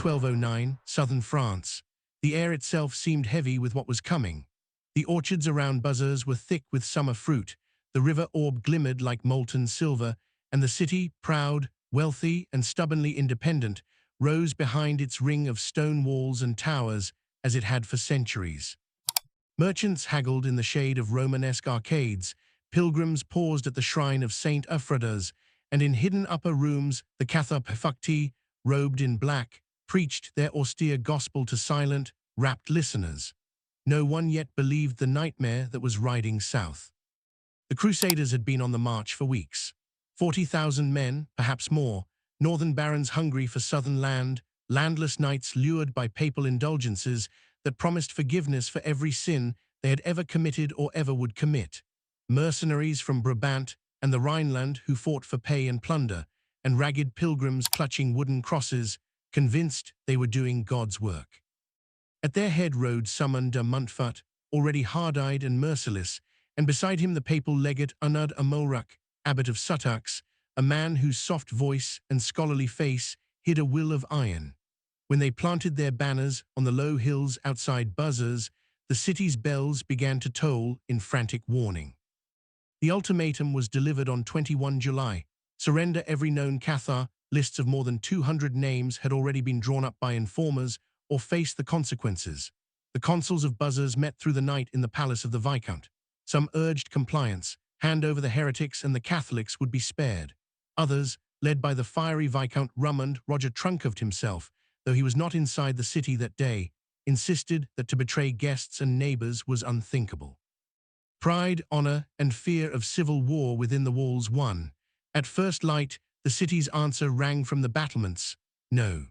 1209, southern France. The air itself seemed heavy with what was coming. The orchards around Beziers were thick with summer fruit, the river orb glimmered like molten silver, and the city, proud, wealthy, and stubbornly independent, rose behind its ring of stone walls and towers as it had for centuries. Merchants haggled in the shade of Romanesque arcades, pilgrims paused at the shrine of Saint Ephroditos, and in hidden upper rooms the Cathar Pefukti, robed in black, preached their austere gospel to silent, rapt listeners. No one yet believed the nightmare that was riding south. The Crusaders had been on the march for weeks. 40,000 men, perhaps more, northern barons hungry for southern land, landless knights lured by papal indulgences that promised forgiveness for every sin they had ever committed or ever would commit. Mercenaries from Brabant and the Rhineland who fought for pay and plunder, and ragged pilgrims clutching wooden crosses, convinced they were doing God's work. At their head rode Summon de Montfort, already hard-eyed and merciless, and beside him the papal legate Anud Amolrac, abbot of Sutax, a man whose soft voice and scholarly face hid a will of iron. When they planted their banners on the low hills outside Beziers, the city's bells began to toll in frantic warning. The ultimatum was delivered on 21 July. Surrender every known Cathar. Lists of more than 200 names had already been drawn up by informers, or face the consequences. The consuls of Beziers met through the night in the palace of the Viscount. Some urged compliance, hand over the heretics and the Catholics would be spared. Others, led by the fiery Viscount Drummond, Roger Truncoved himself, though he was not inside the city that day, insisted that to betray guests and neighbors was unthinkable. Pride, honor, and fear of civil war within the walls won. At first light, the city's answer rang from the battlements, no.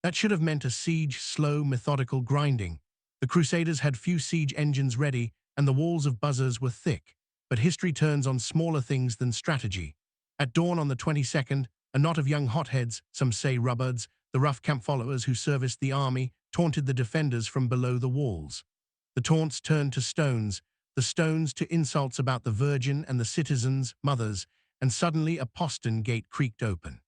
That should have meant a siege, slow, methodical grinding. The Crusaders had few siege engines ready, and the walls of Beziers were thick, but history turns on smaller things than strategy. At dawn on the 22nd, a knot of young hotheads, some say rubbards, the rough camp followers who serviced the army, taunted the defenders from below the walls. The taunts turned to stones, the stones to insults about the Virgin and the citizens, mothers, and suddenly a postern gate creaked open.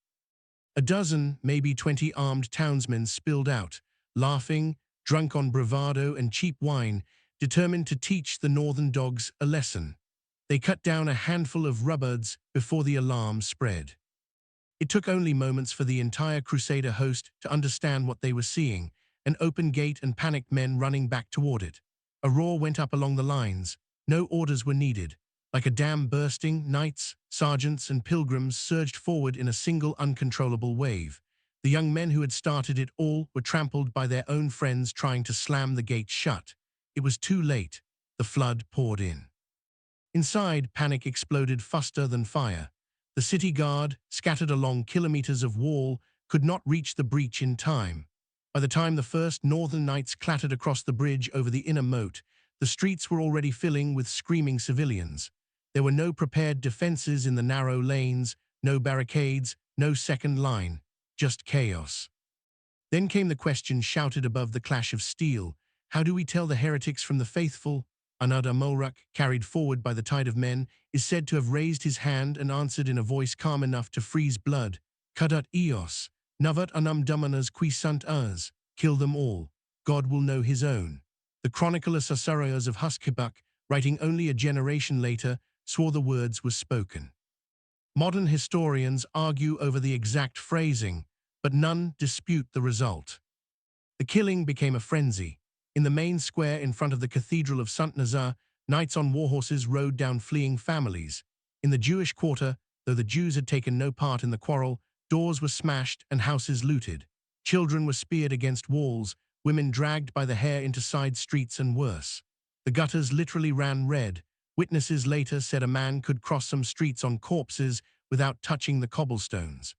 A dozen, maybe 20 armed townsmen spilled out, laughing, drunk on bravado and cheap wine, determined to teach the northern dogs a lesson. They cut down a handful of rubbards before the alarm spread. It took only moments for the entire Crusader host to understand what they were seeing, an open gate and panicked men running back toward it. A roar went up along the lines. No orders were needed. Like a dam bursting, knights, sergeants, and pilgrims surged forward in a single uncontrollable wave. The young men who had started it all were trampled by their own friends trying to slam the gate shut. It was too late. The flood poured in. Inside, panic exploded faster than fire. The city guard, scattered along kilometers of wall, could not reach the breach in time. By the time the first northern knights clattered across the bridge over the inner moat, the streets were already filling with screaming civilians. There were no prepared defenses in the narrow lanes, no barricades, no second line, just chaos. Then came the question shouted above the clash of steel. How do we tell the heretics from the faithful? Anud Amolrac, carried forward by the tide of men, is said to have raised his hand and answered in a voice calm enough to freeze blood. Cadat eos, navat anam dumanas qui sunt us. Kill them all. God will know his own. The chronicler Sassarios of Huskibuk, writing only a generation later, swore the words were spoken. Modern historians argue over the exact phrasing, but none dispute the result. The killing became a frenzy. In the main square in front of the Cathedral of Saint Nazar, knights on warhorses rode down fleeing families. In the Jewish quarter, though the Jews had taken no part in the quarrel, doors were smashed and houses looted. Children were speared against walls, women dragged by the hair into side streets and worse. The gutters literally ran red. Witnesses later said a man could cross some streets on corpses without touching the cobblestones.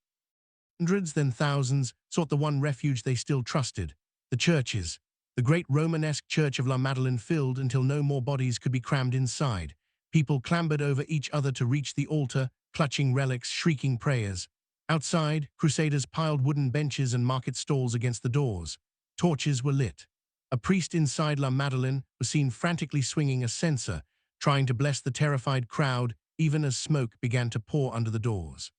Hundreds, then thousands, sought the one refuge they still trusted, the churches. The great Romanesque church of La Madeleine filled until no more bodies could be crammed inside. People clambered over each other to reach the altar, clutching relics, shrieking prayers. Outside, crusaders piled wooden benches and market stalls against the doors. Torches were lit. A priest inside La Madeleine was seen frantically swinging a censer, trying to bless the terrified crowd even as smoke began to pour under the doors.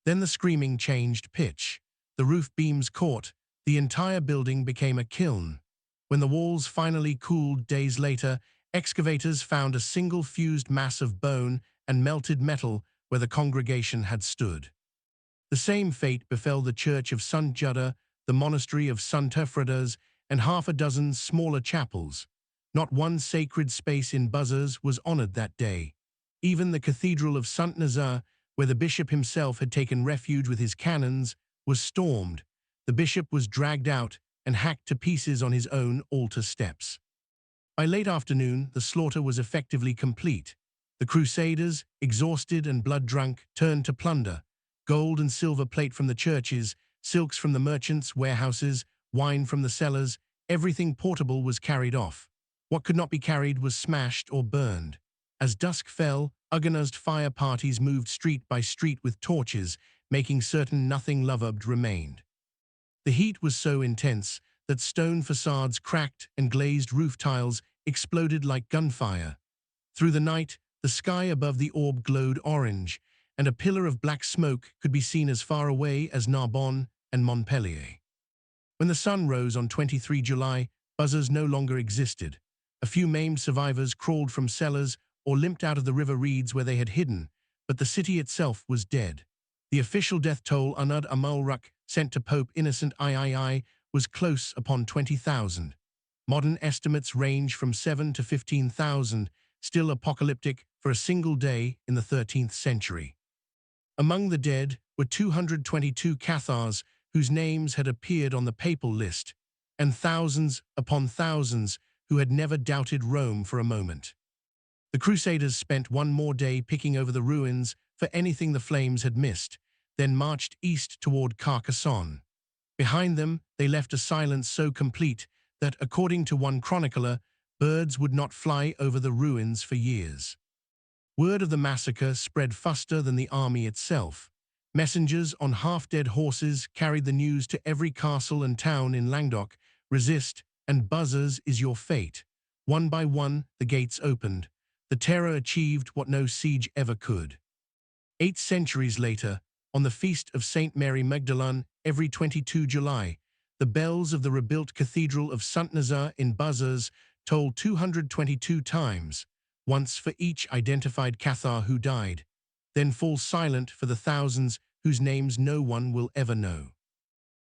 Then the screaming changed pitch. The roof beams caught, The entire building became a kiln. When the walls finally cooled days later, excavators found a single fused mass of bone and melted metal where the congregation had stood. The same fate befell the church of Sant Judà, the monastery of Sant Erfredas, and half a dozen smaller chapels. Not one sacred space in Beziers was honored that day. Even the cathedral of Sant Nazar, where the bishop himself had taken refuge with his canons, was stormed. The bishop was dragged out and hacked to pieces on his own altar steps. By late afternoon, the slaughter was effectively complete. The crusaders, exhausted and blood-drunk, turned to plunder. Gold and silver plate from the churches, silks from the merchants' warehouses, wine from the cellars, everything portable was carried off. What could not be carried was smashed or burned. As dusk fell, organized fire parties moved street by street with torches, making certain nothing loved remained. The heat was so intense that stone facades cracked and glazed roof tiles exploded like gunfire. Through the night, the sky above the orb glowed orange, and a pillar of black smoke could be seen as far away as Narbonne and Montpellier. When the sun rose on 23 July, Beziers no longer existed. A few maimed survivors crawled from cellars or limped out of the river reeds where they had hidden, but the city itself was dead. The official death toll Anud Amulruk sent to Pope Innocent III was close upon 20,000. Modern estimates range from 7 to 15,000, still apocalyptic for a single day in the 13th century. Among the dead were 222 Cathars whose names had appeared on the papal list, and thousands upon thousands who had never doubted Rome for a moment. The Crusaders spent one more day picking over the ruins for anything the flames had missed, then marched east toward Carcassonne. Behind them, they left a silence so complete that, according to one chronicler, birds would not fly over the ruins for years. Word of the massacre spread faster than the army itself. Messengers on half-dead horses carried the news to every castle and town in Languedoc. Resist, and Beziers is your fate. One by one, the gates opened. The terror achieved what no siege ever could. 8 centuries later, on the feast of Saint Mary Magdalene, every 22 July, the bells of the rebuilt Cathedral of Sant Nazar in Beziers tolled 222 times, once for each identified Cathar who died, then fall silent for the thousands whose names no one will ever know.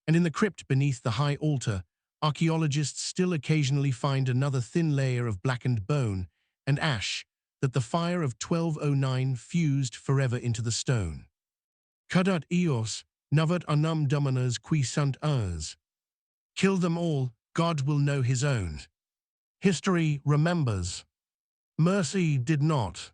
And in the crypt beneath the high altar, archaeologists still occasionally find another thin layer of blackened bone and ash that the fire of 1209 fused forever into the stone. Cadat eos, navat anum dominus qui sunt ars. Kill them all, God will know his own. History remembers. Mercy did not.